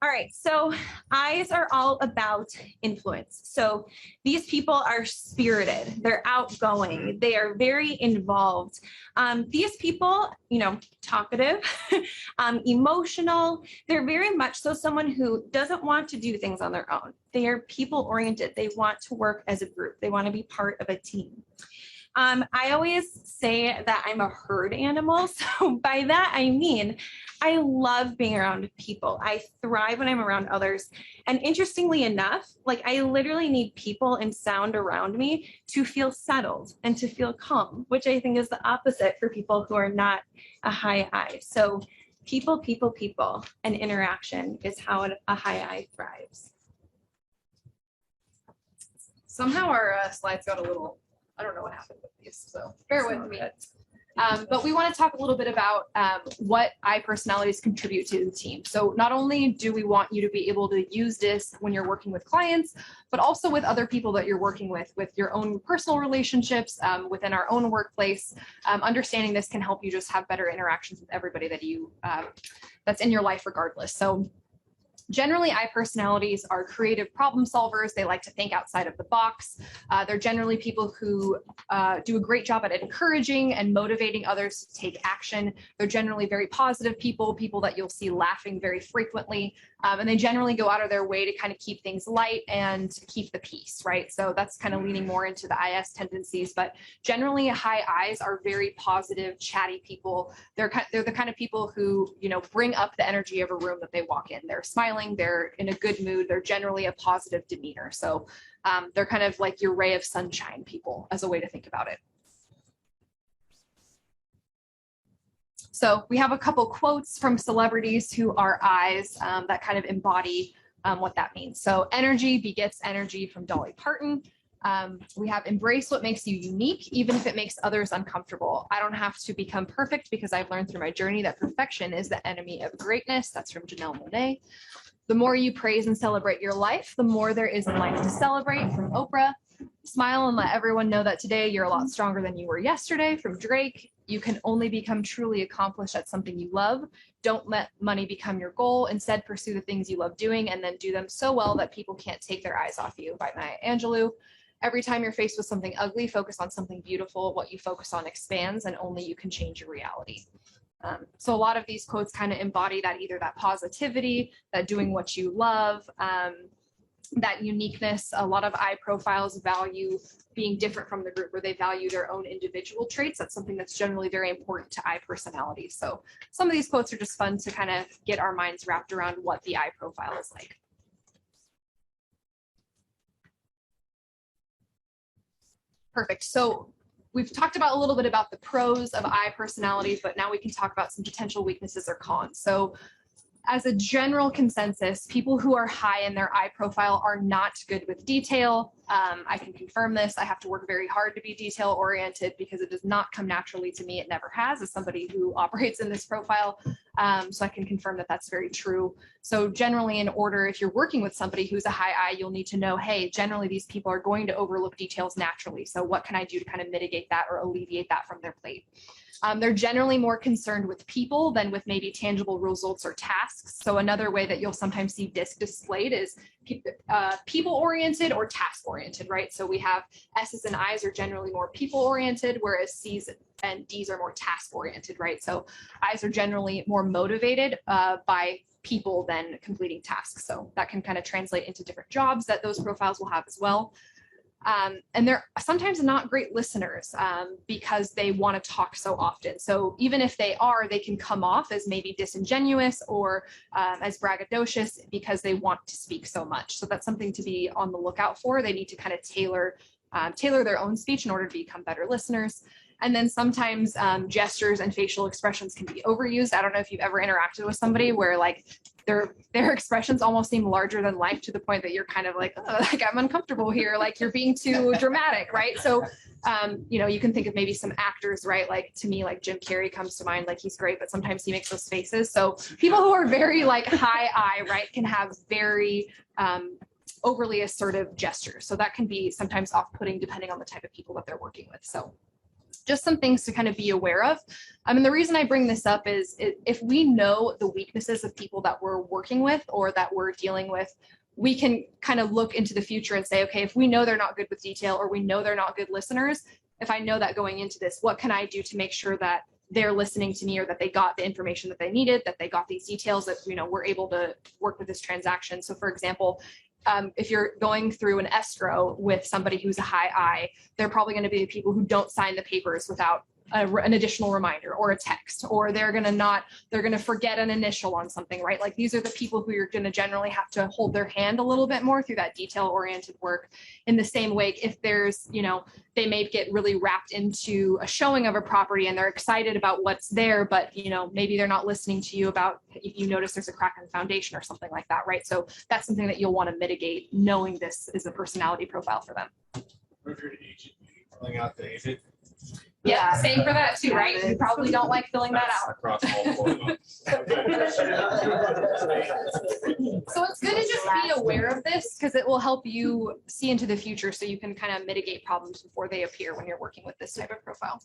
All right, so eyes are all about influence. So these people are spirited, they're outgoing, they are very involved. These people, talkative, emotional, they're very much so someone who doesn't want to do things on their own. They are people oriented. They want to work as a group. They want to be part of a team. I always say that I'm a herd animal. So by that, I mean, I love being around people. I thrive when I'm around others. And interestingly enough, I literally need people and sound around me to feel settled and to feel calm, which I think is the opposite for people who are not a high I. So people, and interaction is how a high I thrives. Somehow our slides got a little, I don't know what happened with these, so bear with me. But we want to talk a little bit about what I personalities contribute to the team. So not only do we want you to be able to use this when you're working with clients, but also with other people that you're working with your own personal relationships, within our own workplace. Understanding this can help you just have better interactions with everybody that you that's in your life regardless. So generally, I personalities are creative problem solvers. They like to think outside of the box. They're generally people who do a great job at encouraging and motivating others to take action. They're generally very positive people that you'll see laughing very frequently. And they generally go out of their way to kind of keep things light and keep the peace, right? So that's kind of leaning more into the IS tendencies, but generally high Is are very positive, chatty people. They're the kind of people who, bring up the energy of a room that they walk in. They're smiling, they're in a good mood, they're generally a positive demeanor. So they're kind of like your ray of sunshine people as a way to think about it. So we have a couple quotes from celebrities who are Is that kind of embody what that means. So energy begets energy from Dolly Parton. We have embrace what makes you unique, even if it makes others uncomfortable. I don't have to become perfect because I've learned through my journey that perfection is the enemy of greatness. That's from Janelle Monáe. The more you praise and celebrate your life, the more there is in life to celebrate, from Oprah. Smile and let everyone know that today you're a lot stronger than you were yesterday, from Drake. You can only become truly accomplished at something you love. Don't let money become your goal. Instead, pursue the things you love doing and then do them so well that people can't take their eyes off you, by Maya Angelou. Every time you're faced with something ugly, focus on something beautiful. What you focus on expands, and only you can change your reality. So a lot of these quotes kind of embody that, either that positivity, that doing what you love, that uniqueness. A lot of I profiles value being different from the group, where they value their own individual traits. That's something that's generally very important to I personalities. So some of these quotes are just fun to kind of get our minds wrapped around what the I profile is like. Perfect. So we've talked about a little bit about the pros of I personalities, but now we can talk about some potential weaknesses or cons. So as a general consensus, people who are high in their I profile are not good with detail. I can confirm this. I have to work very hard to be detail oriented because it does not come naturally to me. It never has, as somebody who operates in this profile. So I can confirm that that's very true. So generally, in order, if you're working with somebody who's a high I, you'll need to know, hey, generally these people are going to overlook details naturally. So what can I do to kind of mitigate that or alleviate that from their plate? They're generally more concerned with people than with maybe tangible results or tasks. So another way that you'll sometimes see DISC displayed is people-oriented or task-oriented, right? So we have S's and I's are generally more people-oriented, whereas C's and D's are more task-oriented, right? So I's are generally more motivated by people than completing tasks. So that can kind of translate into different jobs that those profiles will have as well. And they're sometimes not great listeners because they want to talk so often. So even if they can come off as maybe disingenuous or as braggadocious because they want to speak so much. So that's something to be on the lookout for. They need to kind of tailor their own speech in order to become better listeners. And then sometimes gestures and facial expressions can be overused. I don't know if you've ever interacted with somebody where like their expressions almost seem larger than life, to the point that you're kind of like, oh, like I'm uncomfortable here, like you're being too dramatic, right? So, you can think of maybe some actors, right? Like to me, like Jim Carrey comes to mind, like he's great, but sometimes he makes those faces. So people who are very like high I, right, can have very overly assertive gestures. So that can be sometimes off-putting depending on the type of people that they're working with. So just some things to kind of be aware of. I mean, the reason I bring this up is if we know the weaknesses of people that we're working with or that we're dealing with, we can kind of look into the future and say, okay, if we know they're not good with detail or we know they're not good listeners, if I know that going into this, what can I do to make sure that they're listening to me or that they got the information that they needed, that they got these details, that, you know, we're able to work with this transaction. So for example, if you're going through an escrow with somebody who's a high I, they're probably going to be the people who don't sign the papers without an additional reminder or a text, or they're going to forget an initial on something, right? Like these are the people who you're going to generally have to hold their hand a little bit more through that detail oriented work. In the same way, if there's, you know, they may get really wrapped into a showing of a property and they're excited about what's there, but, you know, maybe they're not listening to you about if you notice there's a crack in the foundation or something like that, right? So that's something that you'll want to mitigate, knowing this is a personality profile for them. If you're an agent, filling out the agent. Yeah, same for that too, right? You probably don't like filling that out. Across multiple months. So it's good to just be aware of this because it will help you see into the future so you can kind of mitigate problems before they appear when you're working with this type of profile.